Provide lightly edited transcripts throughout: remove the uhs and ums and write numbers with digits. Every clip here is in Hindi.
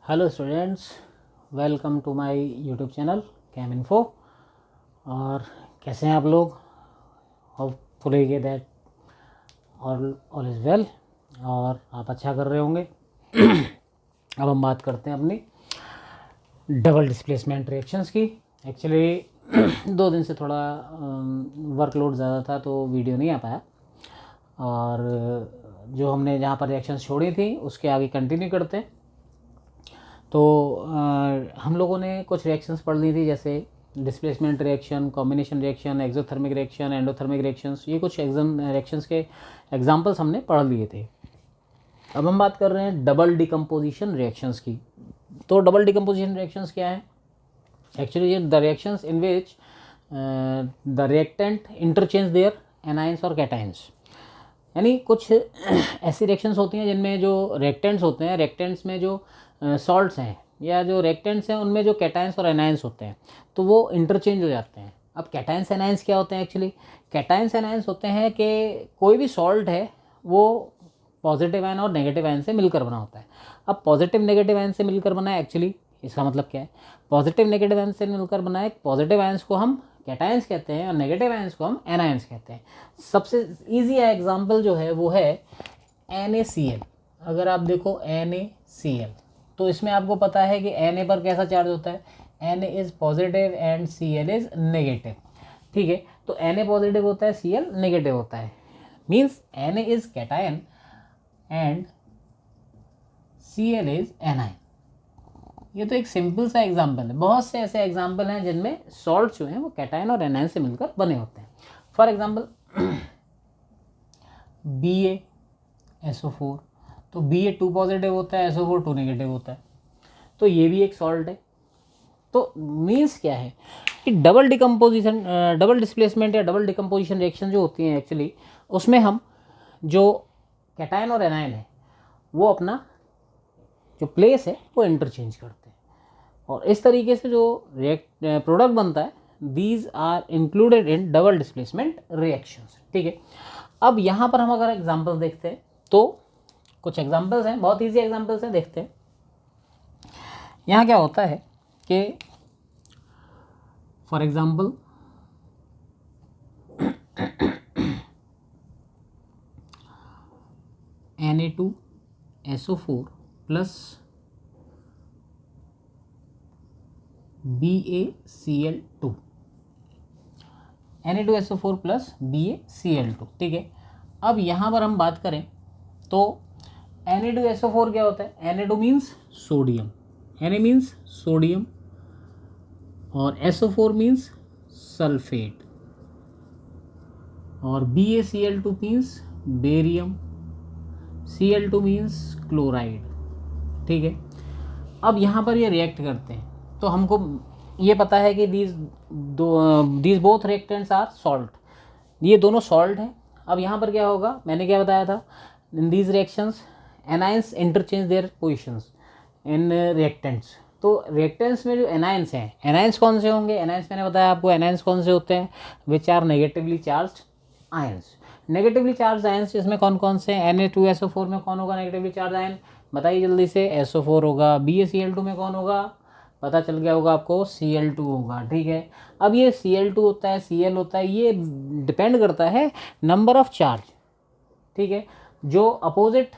Hello students, welcome to my YouTube channel Cam Info. और कैसे हैं आप लोग? होपफुली के दैट ऑल इज़ वेल और आप अच्छा कर रहे होंगे। अब हम बात करते हैं अपनी डबल डिस्प्लेसमेंट रिएक्शंस की। एक्चुअली 2 दिन से थोड़ा वर्कलोड ज़्यादा था तो वीडियो नहीं आ पाया, और जो हमने जहाँ पर रिएक्शंस छोड़ी थी उसके आगे कंटिन्यू करते हैं। तो हम लोगों ने कुछ रिएक्शंस पढ़ ली थी, जैसे displacement reaction, combination reaction, exothermic reaction, endothermic reactions. ये कुछ रिएक्शंस के एग्जांपल्स हमने पढ़ लिए थे। अब हम बात कर रहे हैं डबल डिकम्पोजिशन रिएक्शंस की। तो डबल डिकम्पोजिशन रिएक्शंस क्या है? एक्चुअली ये the reactions in which the reactant interchange their anions और कैटाइंस। यानी कुछ ऐसी रिएक्शंस होती हैं जिनमें जो रिएक्टेंट्स होते हैं, रिएक्टेंट्स में जो सॉल्ट्स हैं या जो रिएक्टेंट्स हैं उनमें जो कैटाइंस और एनाइंस होते हैं तो वो इंटरचेंज हो जाते हैं। अब कैटाइंस एनाइंस क्या होते हैं? एक्चुअली कैटाइंस एनाइंस होते हैं कि कोई भी सॉल्ट है वो पॉजिटिव आयन और नेगेटिव आयन से मिलकर बना होता है। अब पॉजिटिव नेगेटिव आयन से मिलकर बना है, एक्चुअली इसका मतलब क्या है? पॉजिटिव नेगेटिव आयन से मिलकर बना है। पॉजिटिव आयन्स को हम कैटायंस कहते हैं और नेगेटिव आयन्स को हम एनायंस कहते हैं। सबसे इजी एग्जांपल जो है वो है NaCl। अगर आप देखो NaCl तो इसमें आपको पता है कि Na पर कैसा चार्ज होता है? Na is positive and Cl is negative. ठीक है, तो Na पॉजिटिव होता है, Cl नेगेटिव होता है, means Na is cation and Cl is anion. ये तो एक सिंपल सा एग्जाम्पल है। बहुत से ऐसे एग्जाम्पल हैं जिनमें सॉल्ट जो हैं वो कैटायन और एनायन से मिलकर बने होते हैं। फॉर एग्जाम्पल BaSO4, तो Ba 2 पॉजिटिव होता है, SO4 2 नेगेटिव होता है, तो ये भी एक सॉल्ट है। तो मीन्स क्या है कि डबल डिस्प्लेसमेंट या डबल डिकम्पोजिशन रिएक्शन जो होती हैं एक्चुअली उसमें हम जो कैटायन और एनायन है वो अपना जो प्लेस है वो इंटरचेंज करते हैं, और इस तरीके से जो प्रोडक्ट बनता है these are included in double displacement reactions. ठीक है, अब यहाँ पर हम अगर एग्जांपल देखते हैं तो कुछ एग्जांपल्स हैं, बहुत इजी एग्जांपल्स हैं, देखते हैं। यहाँ क्या होता है कि for example Na2SO4 plus BaCl2, Na2SO4 plus BaCl2। ठीक है, अब यहाँ पर हम बात करें तो Na2SO4 क्या होता है? Na2 means sodium, Na means sodium और SO4 मीन्स सल्फेट, और BaCl2 means barium, Cl2 means chloride. ठीक है, अब यहाँ पर ये रिएक्ट करते हैं तो हमको ये पता है कि these both reactants are salt, ये दोनों सॉल्ट हैं। अब यहाँ पर क्या होगा, मैंने क्या बताया था? In these reactions anions interchange their positions in reactants. तो रिएक्टेंट्स में जो एनायंस हैं, एनायंस कौन से होंगे? एनायंस मैंने बताया आपको, एनायंस कौन से होते हैं? Which are negatively charged ions. Negatively charge ions इसमें कौन कौन से? Na2SO4 में कौन होगा नेगेटिवली चार्ज आयन? बताइए जल्दी से। SO4 होगा। BaCl2 में कौन होगा? पता चल गया होगा आपको, Cl2 होगा। ठीक है, अब ये Cl2 होता है, Cl होता है, ये डिपेंड करता है नंबर ऑफ चार्ज। ठीक है, जो अपोजिट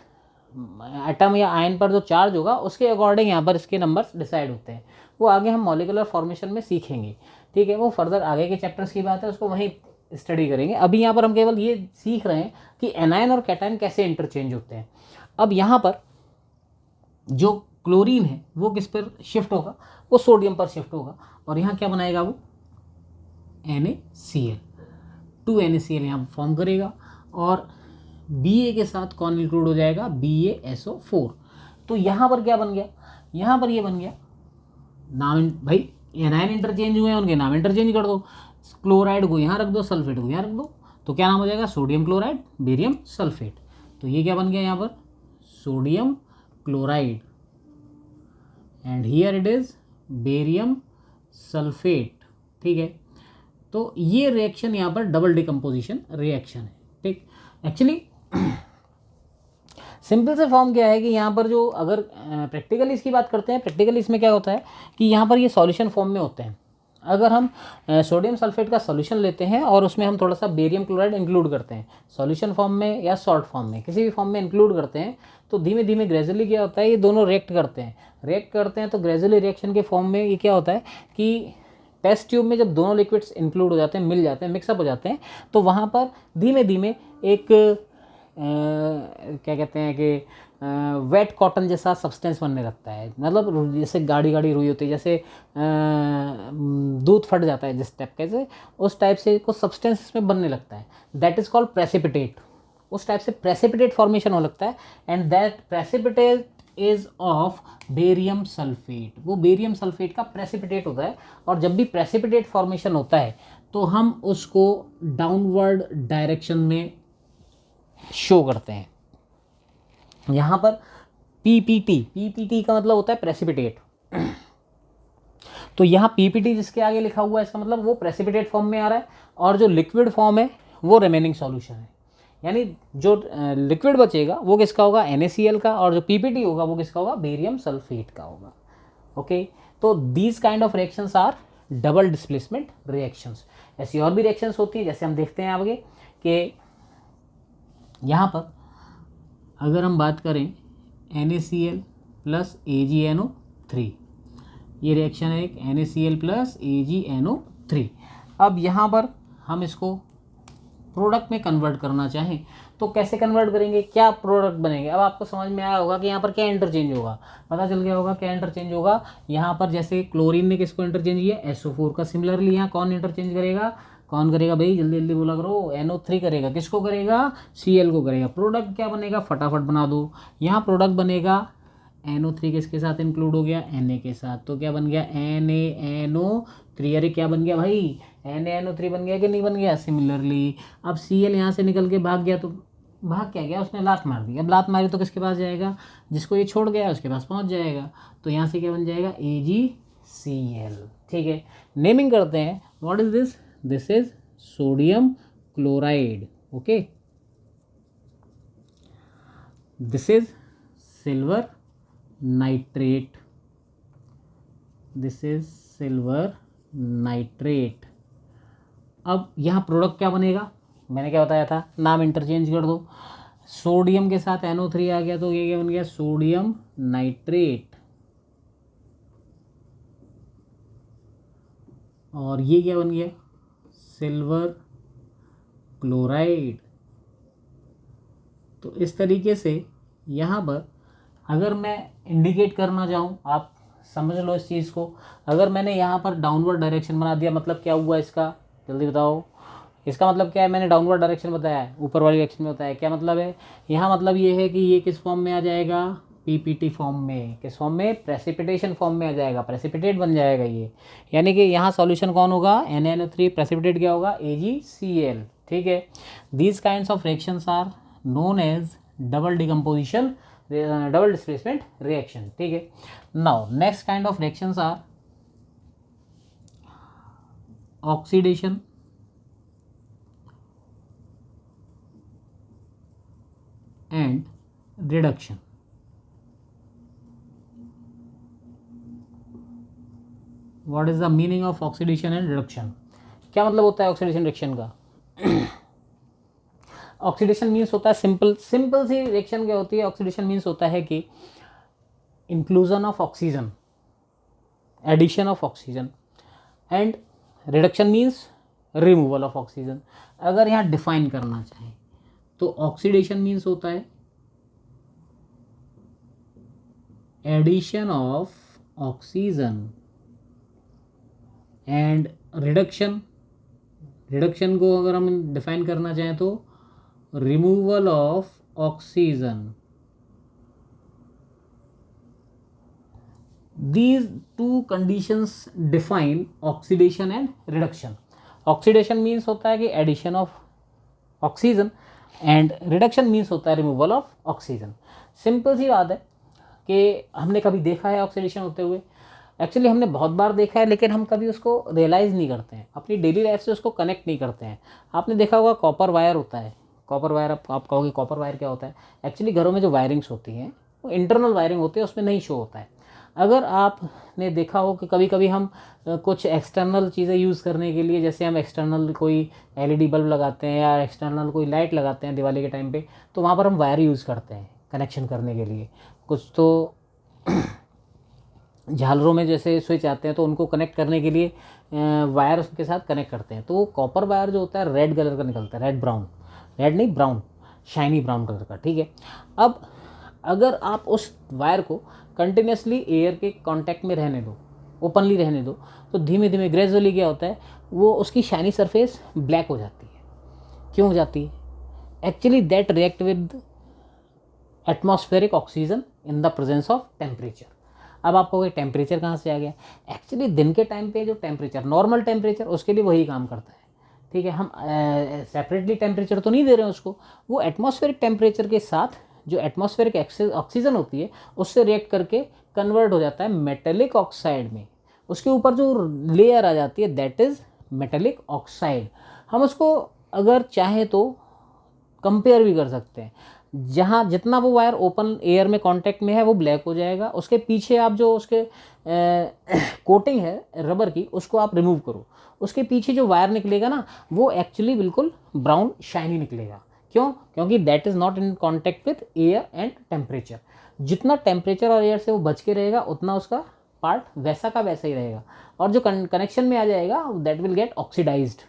एटम या आयन पर जो चार्ज होगा उसके अकॉर्डिंग यहाँ पर इसके नंबर्स डिसाइड होते हैं। वो आगे हम मॉलिक्यूलर फॉर्मेशन में सीखेंगे। ठीक है, वो फर्दर आगे के चैप्टर्स की बात है, उसको वहीं स्टडी करेंगे। अभी यहाँ पर हम केवल ये सीख रहे हैं कि एनायन और कैटायन कैसे इंटरचेंज होते हैं। अब यहाँ पर जो क्लोरीन है वो किस पर शिफ्ट होगा? वो सोडियम पर शिफ्ट होगा, और यहाँ क्या बनाएगा वो? NaCl, 2 NaCl यहाँ फॉर्म करेगा, और Ba के साथ कौन इंक्लूड हो जाएगा? BaSO4। तो यहाँ पर क्या बन गया? यहाँ पर ये बन गया नाम, भाई एनायन इंटरचेंज हुए हैं उनके नाम इंटरचेंज कर दो। क्लोराइड को यहाँ रख दो, सल्फेट को यहाँ रख दो, तो क्या नाम हो जाएगा? Sodium chloride, barium sulphate. तो ये क्या बन गया यहाँ पर? Sodium chloride, and here it is barium sulphate. ठीक है, तो ये रिएक्शन यहाँ पर डबल डिकम्पोजिशन रिएक्शन है। ठीक, एक्चुअली सिंपल से फॉर्म क्या है कि यहाँ पर जो अगर प्रैक्टिकली इसकी बात करते हैं, प्रैक्टिकली इसमें क्या होता है कि यहाँ पर ये सॉल्यूशन फॉर्म में होते हैं। अगर हम सोडियम सल्फेट का सॉल्यूशन लेते हैं और उसमें हम थोड़ा सा बेरियम क्लोराइड इंक्लूड करते हैं सॉल्यूशन फॉर्म में या सॉल्ट फॉर्म में, किसी भी फॉर्म में इंक्लूड करते हैं, तो धीमे धीमे ग्रेजुअली क्या होता है, ये दोनों रिएक्ट करते हैं तो ग्रेजुअली रिएक्शन के फॉर्म में ये क्या होता है कि टेस्ट ट्यूब में जब दोनों लिक्विड्स इंक्लूड हो जाते हैं, मिल जाते हैं, मिक्सअप हो जाते हैं, तो वहाँ पर धीमे धीमे एक क्या कहते हैं कि वेट कॉटन जैसा सब्सटेंस बनने लगता है। मतलब जैसे गाढ़ी गाढ़ी रुई होती है, जैसे दूध फट जाता है जिस टाइप के से, उस टाइप से कुछ सब्सटेंस इसमें बनने लगता है। That is called precipitate. उस टाइप से प्रेसिपिटेट फॉर्मेशन हो लगता है and that precipitate is of barium sulphate. वो बेरियम सल्फेट का प्रेसिपिटेट होता है और जब भी प्रेसिपिटेट फॉर्मेशन होता है तो हम उसको डाउनवर्ड डायरेक्शन में शो करते हैं। यहाँ पर पीपीटी का मतलब होता है प्रेसिपिटेट। तो यहाँ पीपीटी जिसके आगे लिखा हुआ है इसका मतलब वो प्रेसिपिटेट फॉर्म में आ रहा है और जो लिक्विड फॉर्म है वो रिमेनिंग सॉल्यूशन है। यानी जो लिक्विड बचेगा वो किसका होगा, NaCl का, और जो पीपीटी होगा वो किसका होगा, बेरियम सल्फेट का होगा। ओके, तो these kind of reactions are double displacement reactions. ऐसी और भी रिएक्शंस होती है, जैसे हम देखते हैं आगे कि यहाँ पर अगर हम बात करें NaCl प्लस AgNO3, ये रिएक्शन है एक NaCl प्लस AgNO3। अब यहाँ पर हम इसको प्रोडक्ट में कन्वर्ट करना चाहें तो कैसे कन्वर्ट करेंगे, क्या प्रोडक्ट बनेंगे। अब आपको समझ में आया होगा कि यहाँ पर क्या इंटरचेंज होगा, पता चल गया होगा क्या इंटरचेंज होगा। यहाँ पर जैसे क्लोरीन ने किसको इंटरचेंज किया, SO4 का। सिमिलरली यहाँ कौन इंटरचेंज करेगा, कौन करेगा भाई, जल्दी जल्दी बोला करो, NO3 करेगा। किसको करेगा, Cl को करेगा। प्रोडक्ट क्या बनेगा, फटाफट बना दो। यहाँ प्रोडक्ट बनेगा NO3 किसके साथ इंक्लूड हो गया, Na के साथ, तो क्या बन गया NaNO3। अरे क्या बन गया भाई, NaNO3 बन गया कि नहीं बन गया। सिमिलरली अब Cl यहाँ से निकल के भाग गया, तो भाग क्या गया, उसने लात मार दी। अब लात मारी तो किसके पास जाएगा, जिसको ये छोड़ गया उसके पास पहुँच जाएगा। तो यहाँ से क्या बन जाएगा, AgCl। ठीक है, नेमिंग करते हैं। What is this, this is sodium chloride. Okay, this is silver nitrate, this is silver nitrate. अब यहाँ प्रोडक्ट क्या बनेगा, मैंने क्या बताया था, नाम इंटरचेंज कर दो। सोडियम के साथ NO3 आ गया तो ये क्या बन गया, सोडियम नाइट्रेट। और ये क्या बन गया, सिल्वर क्लोराइड। तो इस तरीके से यहाँ पर अगर मैं इंडिकेट करना चाहूँ, आप समझ लो इस चीज़ को। अगर मैंने यहाँ पर डाउनवर्ड डायरेक्शन बना दिया, मतलब क्या हुआ इसका, जल्दी बताओ। इसका मतलब क्या है, मैंने डाउनवर्ड डायरेक्शन बताया है, ऊपर वाली डायरेक्शन में बताया। क्या मतलब है, यहाँ मतलब ये है कि ये किस फॉर्म में आ जाएगा, पीपीटी फॉर्म में। किस फॉर्म में, प्रेसिपिटेशन फॉर्म में आ जाएगा, प्रेसिपिटेट बन जाएगा ये। यानी कि यहाँ सॉल्यूशन कौन होगा, NaNO3, प्रेसिपिटेट क्या होगा, AgCl। ठीक है, these kinds of reactions are known as double decomposition, double displacement reaction. ठीक है, now next kind of reactions are oxidation and reduction. What is the meaning of oxidation and reduction, क्या मतलब होता है ऑक्सीडेशन रिएक्शन का। ऑक्सीडेशन मीन्स होता है सिंपल सी रिएक्शन क्या होती है, ऑक्सीडेशन मीन्स होता है कि inclusion of oxygen, addition of oxygen, and reduction means removal of oxygen. अगर यहाँ डिफाइन करना चाहें तो ऑक्सीडेशन मीन्स होता है addition of oxygen and reduction को अगर हम डिफाइन करना चाहें तो removal of oxygen. These two conditions define oxidation and reduction. Oxidation means होता है कि addition of oxygen and reduction means होता है removal of oxygen. सिंपल सी बात है कि हमने कभी देखा है ऑक्सीडेशन होते हुए, एक्चुअली हमने बहुत बार देखा है, लेकिन हम कभी उसको रियलाइज़ नहीं करते हैं, अपनी डेली लाइफ से उसको कनेक्ट नहीं करते हैं। आपने देखा होगा कॉपर वायर होता है, कॉपर वायर, आप कहोगे कॉपर वायर क्या होता है? एक्चुअली घरों में जो वायरिंग्स होती हैं वो इंटरनल वायरिंग होती है, उसमें नहीं शो होता है। अगर आपने देखा हो कि कभी कभी हम कुछ एक्सटर्नल चीज़ें यूज़ करने के लिए, जैसे हम एक्सटर्नल कोई एलईडी बल्ब लगाते हैं या एक्सटर्नल कोई लाइट लगाते हैं दिवाली के टाइम पे, तो वहाँ पर हम वायर यूज़ करते हैं कनेक्शन करने के लिए। कुछ तो झालरों में जैसे स्विच आते हैं तो उनको कनेक्ट करने के लिए वायर उसके साथ कनेक्ट करते हैं, तो वो कॉपर वायर जो होता है रेड कलर का निकलता है, रेड ब्राउन, रेड नहीं ब्राउन, शाइनी ब्राउन कलर का, ठीक है। अब अगर आप उस वायर को कंटिन्यूसली एयर के कांटेक्ट में रहने दो, ओपनली रहने दो, तो धीमे धीमे ग्रेजुअली क्या होता है, वो उसकी शाइनी सरफेस ब्लैक हो जाती है। क्यों हो जाती है? Actually that react with atmospheric oxygen in the presence of temperature. अब आप कहोगे टेम्परेचर कहाँ से आ गया? एक्चुअली दिन के टाइम पे जो टेम्परेचर, नॉर्मल टेम्परेचर, उसके लिए वही काम करता है, ठीक है। हम सेपरेटली टेम्परेचर तो नहीं दे रहे हैं उसको, वो एटमॉस्फेरिक टेम्परेचर के साथ जो एटमॉस्फेरिक ऑक्सीजन होती है उससे रिएक्ट करके कन्वर्ट हो जाता है मेटेलिक ऑक्साइड में। उसके ऊपर जो लेयर आ जाती है दैट इज़ मेटेलिक ऑक्साइड। हम उसको अगर चाहे तो कंपेयर भी कर सकते हैं। जहाँ जितना वो वायर ओपन एयर में कांटेक्ट में है वो ब्लैक हो जाएगा, उसके पीछे आप जो उसके कोटिंग है रबर की उसको आप रिमूव करो, उसके पीछे जो वायर निकलेगा ना वो एक्चुअली बिल्कुल ब्राउन शाइनी निकलेगा। क्यों? क्योंकि that is not in contact with air and temperature. जितना टेम्परेचर और एयर से वो बच के रहेगा उतना उसका पार्ट वैसा का वैसा ही रहेगा, और जो कनेक्शन में आ जाएगा that will get oxidised.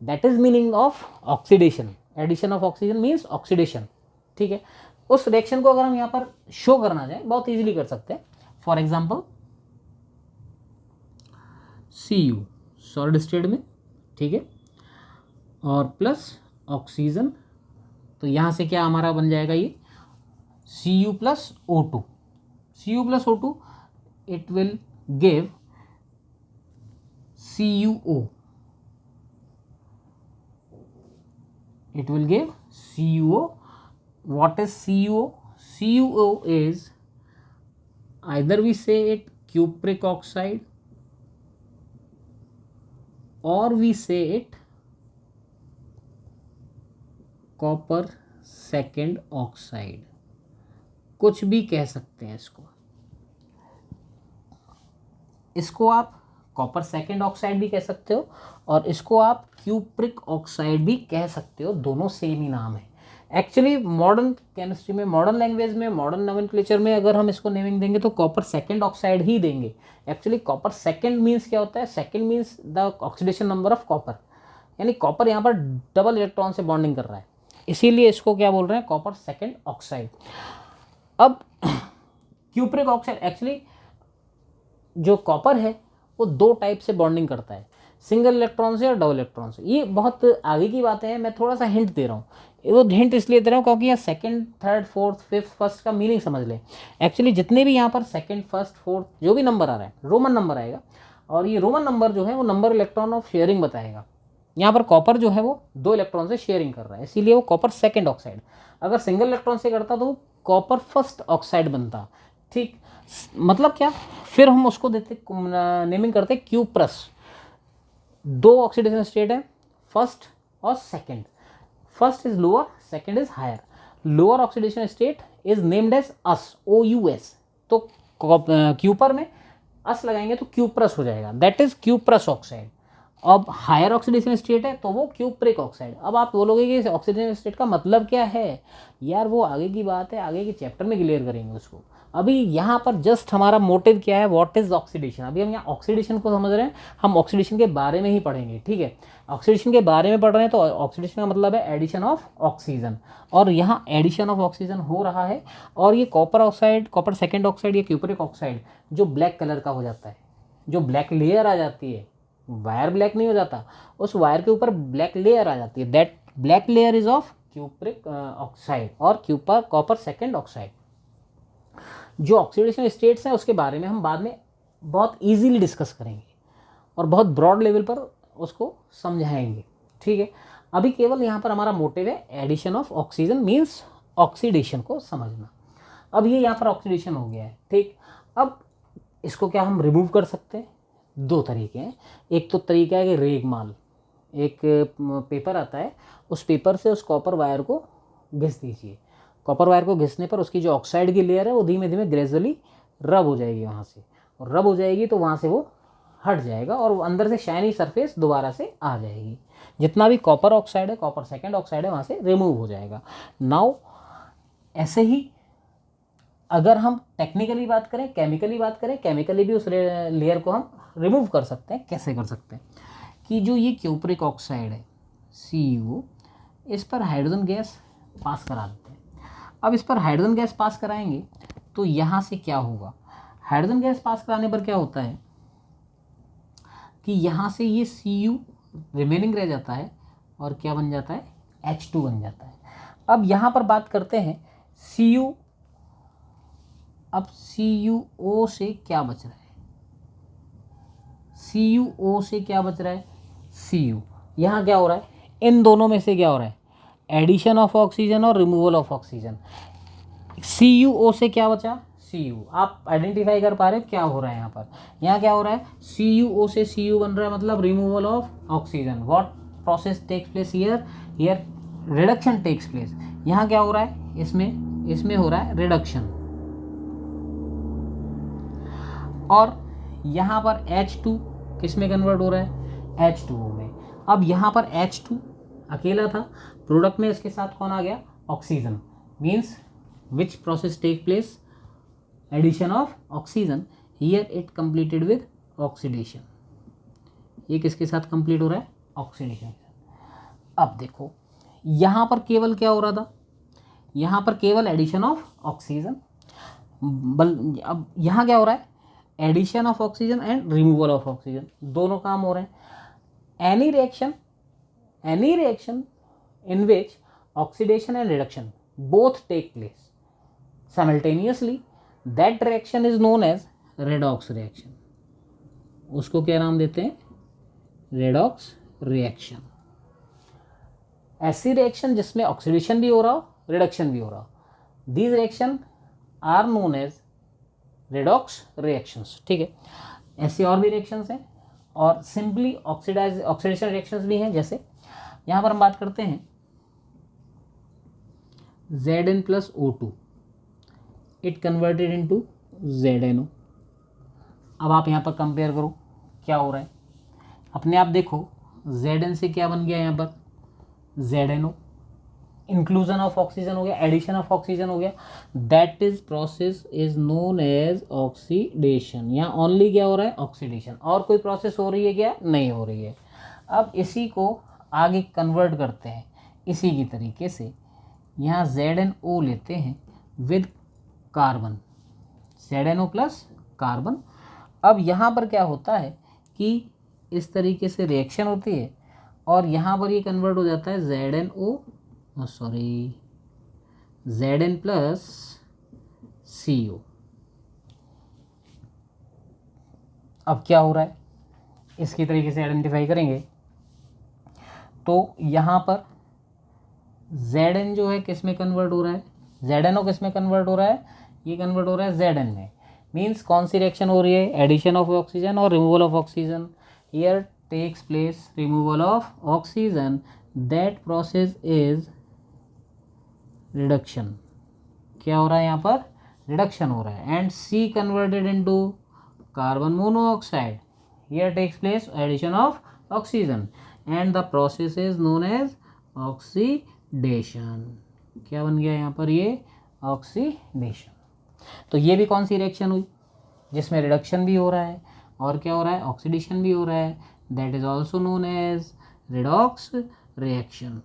That is meaning of oxidation. Addition of oxygen means oxidation, ठीक है। उस रिएक्शन को अगर हम यहाँ पर शो करना चाहें बहुत इजीली कर सकते हैं। For example Cu solid state में, ठीक है, और प्लस ऑक्सीजन, तो यहाँ से क्या हमारा बन जाएगा ये Cu plus O2। Cu plus O2 it will give CuO, it will give CuO. What is CuO? CuO is, either we say it cupric oxide or we say it copper second oxide, कुछ भी कह सकते हैं इसको आप कॉपर सेकेंड ऑक्साइड भी कह सकते हो और इसको आप क्यूप्रिक ऑक्साइड भी कह सकते हो, दोनों सेम ही नाम है। एक्चुअली मॉडर्न केमिस्ट्री में, मॉडर्न लैंग्वेज में, मॉडर्न नोमेनक्लेचर में अगर हम इसको नेमिंग देंगे तो कॉपर सेकेंड ऑक्साइड ही देंगे। एक्चुअली कॉपर सेकेंड मीन्स क्या होता है? Second means the oxidation number of copper, यानी कॉपर यहाँ पर डबल इलेक्ट्रॉन से बॉन्डिंग कर रहा है, इसीलिए इसको क्या बोल रहे हैं? Copper second oxide. अब क्यूप्रिक ऑक्साइड, एक्चुअली जो कॉपर है वो दो टाइप से बॉन्डिंग करता है, सिंगल इलेक्ट्रॉन से और डबल इलेक्ट्रॉन से। ये बहुत आगे की बातें हैं, मैं थोड़ा सा हिंट दे रहा हूँ। वो हिंट इसलिए दे रहा हूँ क्योंकि यहाँ second, third, fourth, fifth, first का मीनिंग समझ लें। एक्चुअली जितने भी यहाँ पर सेकंड, फर्स्ट, फोर्थ जो भी नंबर आ रहा है रोमन नंबर आएगा, और ये रोमन नंबर जो है वो नंबर इलेक्ट्रॉन ऑफ शेयरिंग बताएगा। यहाँ पर कॉपर जो है वो दो इलेक्ट्रॉन से शेयरिंग कर रहा है, इसीलिए वो कॉपर सेकेंड ऑक्साइड। अगर सिंगल इलेक्ट्रॉन से करता तो वो कॉपर फर्स्ट ऑक्साइड बनता, ठीक। मतलब क्या? फिर हम उसको देते नेमिंग करते क्यूप्रस। दो ऑक्सीडेशन स्टेट है, फर्स्ट और second. First is lower, second is higher. Lower oxidation state is named as ous, OUS। तो क्यूपर में अस लगाएंगे तो क्यूप्रस हो जाएगा, दैट इज क्यूप्रस ऑक्साइड। अब हायर ऑक्सीडेशन स्टेट है तो वो क्यूप्रिक ऑक्साइड। अब आप बोलोगे कि ऑक्सीडेशन स्टेट का मतलब क्या है? यार वो आगे की बात है, आगे के चैप्टर में क्लियर करेंगे उसको। अभी यहाँ पर जस्ट हमारा मोटिव क्या है? What is oxidation. अभी हम यहाँ ऑक्सीडेशन को समझ रहे हैं, हम ऑक्सीडेशन के बारे में ही पढ़ेंगे, ठीक है। ऑक्सीडेशन के बारे में पढ़ रहे हैं तो ऑक्सीडेशन का मतलब है एडिशन ऑफ ऑक्सीजन, और यहाँ एडिशन ऑफ ऑक्सीजन हो रहा है। और ये copper oxide, copper second oxide या क्यूप्रिक ऑक्साइड जो ब्लैक कलर का हो जाता है, जो ब्लैक लेयर आ जाती है, वायर ब्लैक नहीं हो जाता, उस वायर के ऊपर ब्लैक लेयर आ जाती है, that black layer is of cupric oxide और कॉपर सेकेंड ऑक्साइड। जो ऑक्सीडेशन स्टेट्स हैं उसके बारे में हम बाद में बहुत इजीली डिस्कस करेंगे और बहुत ब्रॉड लेवल पर उसको समझाएंगे, ठीक है। अभी केवल यहाँ पर हमारा मोटिव है addition of oxygen means oxidation को समझना। अब ये यहाँ पर ऑक्सीडेशन हो गया है, ठीक। अब इसको क्या हम रिमूव कर सकते हैं? दो तरीके हैं। एक तो तरीका है कि रेगमाल, एक पेपर आता है, उस पेपर से उस कॉपर वायर को घिस दीजिए। कॉपर वायर को घिसने पर उसकी जो ऑक्साइड की लेयर है वो धीमे धीमे ग्रेजुअली रब हो जाएगी वहाँ से, और रब हो जाएगी तो वहाँ से वो हट जाएगा और अंदर से शाइनी सरफेस दोबारा से आ जाएगी। जितना भी कॉपर ऑक्साइड है, कॉपर सेकेंड ऑक्साइड है, वहाँ से रिमूव हो जाएगा। नाउ ऐसे ही अगर हम टेक्निकली बात करें, केमिकली बात करें, केमिकली भी उस लेयर को हम रिमूव कर सकते हैं। कैसे कर सकते हैं कि जो ये क्यूप्रिक ऑक्साइड है CuO, इस पर हाइड्रोजन गैस पास करा देते हैं। अब इस पर हाइड्रोजन गैस पास कराएंगे तो यहाँ से क्या होगा, हाइड्रोजन गैस पास कराने पर क्या होता है कि यहाँ से ये Cu रिमेनिंग रह जाता है और क्या बन जाता है, H2 बन जाता है। अब यहाँ पर बात करते हैं Cu, अब CuO से क्या बच रहा है, CuO से क्या बच रहा है, Cu, यहाँ क्या हो रहा है, इन दोनों में से क्या हो रहा है, एडिशन ऑफ ऑक्सीजन और रिमूवल ऑफ ऑक्सीजन। CuO से क्या बचा, Cu, आप आइडेंटिफाई कर पा रहे हो क्या हो रहा है यहाँ पर, यहाँ क्या हो रहा है, CuO से Cu बन रहा है, मतलब removal of oxygen. What process takes place here, here reduction takes place. यहाँ क्या हो रहा है, इसमें हो रहा है रिडक्शन, और यहाँ पर H2 किस में कन्वर्ट हो रहा है, H2O में। अब यहाँ पर H2 अकेला था, प्रोडक्ट में इसके साथ कौन आ गया, oxygen. Means which process take place, addition of oxygen, here it completed with oxidation. ये किसके साथ कंप्लीट हो रहा है, ऑक्सीडेशन। अब देखो यहाँ पर केवल क्या हो रहा था, यहाँ पर केवल एडिशन ऑफ ऑक्सीजन, अब यहाँ क्या हो रहा है, addition of oxygen and removal of oxygen, दोनों काम हो रहे हैं। Any reaction in which oxidation and reduction both take place simultaneously, that reaction is known as redox reaction। उसको क्या नाम देते हैं, रेडॉक्स रिएक्शन। ऐसी रिएक्शन जिसमें ऑक्सीडेशन भी हो रहा हो, रिडक्शन भी हो रहा हो, these reaction are known as redox reactions. ठीक है, ऐसी और भी रिएक्शंस हैं, और सिंपली ऑक्सीडेशन रिएक्शंस भी हैं। जैसे यहाँ पर हम बात करते हैं Zn+O2, it converted into ZnO। अब आप यहाँ पर कंपेयर करो क्या हो रहा है, अपने आप देखो, Zn से क्या बन गया, यहाँ पर ZnO, इंक्लूजन ऑफ ऑक्सीजन हो गया, एडिशन ऑफ ऑक्सीजन हो गया। That is process is known as oxidation. यहाँ ओनली क्या हो रहा है, ऑक्सीडेशन, और कोई प्रोसेस हो रही है क्या, नहीं हो रही है। अब इसी को आगे कन्वर्ट करते हैं इसी की तरीके से, यहाँ ZnO लेते हैं with carbon, ZnO plus carbon. अब यहाँ पर क्या होता है कि इस तरीके से रिएक्शन होती है, और यहाँ पर ये कन्वर्ट हो जाता है Zn प्लस CO। अब क्या हो रहा है, इसकी तरीके से आइडेंटिफाई करेंगे तो यहाँ पर Zn जो है किस में कन्वर्ट हो रहा है, ZnO किस में कन्वर्ट हो रहा है, ये कन्वर्ट हो रहा है Zn में। मीन्स कौन सी रिएक्शन हो रही है, एडिशन ऑफ ऑक्सीजन और removal of oxygen. Here takes place removal of oxygen, that process is reduction. क्या हो रहा है, यहाँ पर रिडक्शन हो रहा है। And C converted into carbon monoxide, here takes place addition of oxygen, and the process is known as oxidation. क्या बन गया यहाँ पर, ये ऑक्सीडेशन। तो ये भी कौन सी रिएक्शन हुई, जिसमें रिडक्शन भी हो रहा है और क्या हो रहा है, ऑक्सीडेशन भी हो रहा है। That is also known as redox reaction.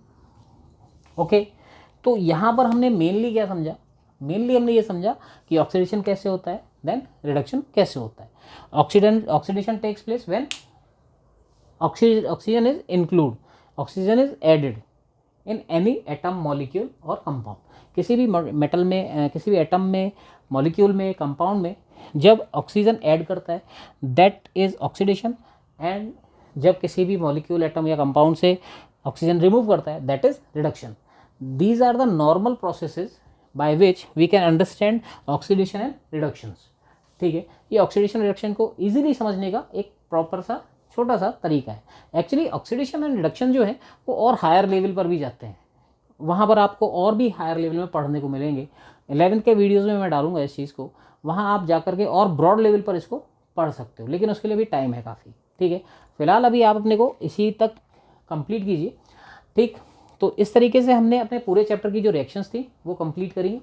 Okay, तो यहाँ पर हमने मेनली क्या समझा, मेनली हमने ये समझा कि ऑक्सीडेशन कैसे होता है, देन रिडक्शन कैसे होता है। Oxidation takes place when oxygen is include, oxygen is added in any atom, molecule और कंपाउंड। किसी भी मेटल में, किसी भी एटम में, मॉलिक्यूल में, कंपाउंड में जब ऑक्सीजन ऐड करता है दैट इज ऑक्सीडेशन, एंड जब किसी भी मॉलिक्यूल, एटम या कंपाउंड से ऑक्सीजन रिमूव करता है that is reduction. These are the normal processes by which we can understand oxidation and reductions. ठीक है, ये ऑक्सीडेशन रिडक्शन को ईजिली समझने का एक प्रॉपर सा छोटा सा तरीका है। एक्चुअली ऑक्सीडेशन एंड रिडक्शन जो है वो और हायर लेवल पर भी जाते हैं, वहाँ पर आपको और भी हायर लेवल में पढ़ने को मिलेंगे। 11th के वीडियोज़ में मैं डालूंगा इस चीज़ को, वहाँ आप जा कर के और ब्रॉड लेवल पर इसको पढ़ सकते हो, लेकिन उसके लिए भी टाइम है काफ़ी। ठीक है, फिलहाल अभी आप अपने को इसी तक कंप्लीट कीजिए। ठीक, तो इस तरीके से हमने अपने पूरे चैप्टर की जो रिएक्शंस थी वो कंप्लीट करी।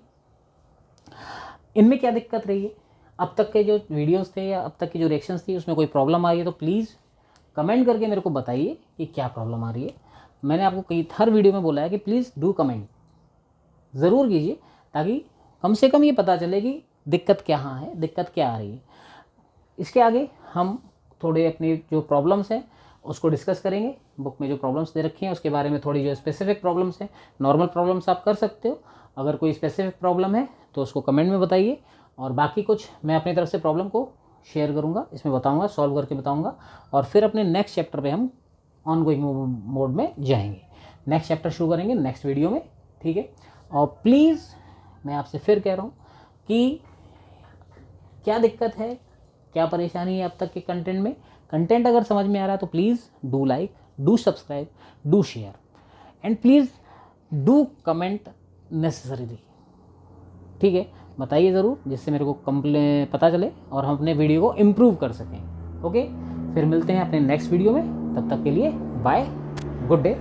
इनमें क्या दिक्कत रही है, अब तक के जो वीडियोस थे या अब तक की जो रिएक्शंस थी उसमें कोई प्रॉब्लम आ रही है तो प्लीज़ कमेंट करके मेरे को बताइए कि क्या प्रॉब्लम आ रही है। मैंने आपको कई हर वीडियो में बोला है कि प्लीज़ डू कमेंट ज़रूर कीजिए, ताकि कम से कम ये पता चले कि दिक्कत क्या है, दिक्कत क्या आ रही है। इसके आगे हम थोड़े अपनी जो प्रॉब्लम्स हैं उसको डिस्कस करेंगे। बुक में जो प्रॉब्लम्स दे रखी हैं उसके बारे में थोड़ी जो स्पेसिफिक प्रॉब्लम्स हैं, नॉर्मल प्रॉब्लम्स आप कर सकते हो, अगर कोई स्पेसिफिक प्रॉब्लम है तो उसको कमेंट में बताइए, और बाकी कुछ मैं अपनी तरफ से प्रॉब्लम को शेयर करूँगा, इसमें बताऊँगा, सॉल्व करके बताऊँगा, और फिर अपने नेक्स्ट चैप्टर पे हम ऑन गोइंग मोड में जाएंगे। नेक्स्ट चैप्टर शुरू करेंगे नेक्स्ट वीडियो में। ठीक है, और प्लीज़ मैं आपसे फिर कह रहा हूँ कि क्या दिक्कत है, क्या परेशानी है अब तक के कंटेंट में। कंटेंट अगर समझ में आ रहा है तो please do like, do subscribe, do share, and please do comment necessarily. ठीक है, बताइए ज़रूर, जिससे मेरे को पता चले और हम अपने वीडियो को इम्प्रूव कर सकें। ओके, फिर मिलते हैं अपने नेक्स्ट वीडियो में, तब तक के लिए बाय, गुड डे।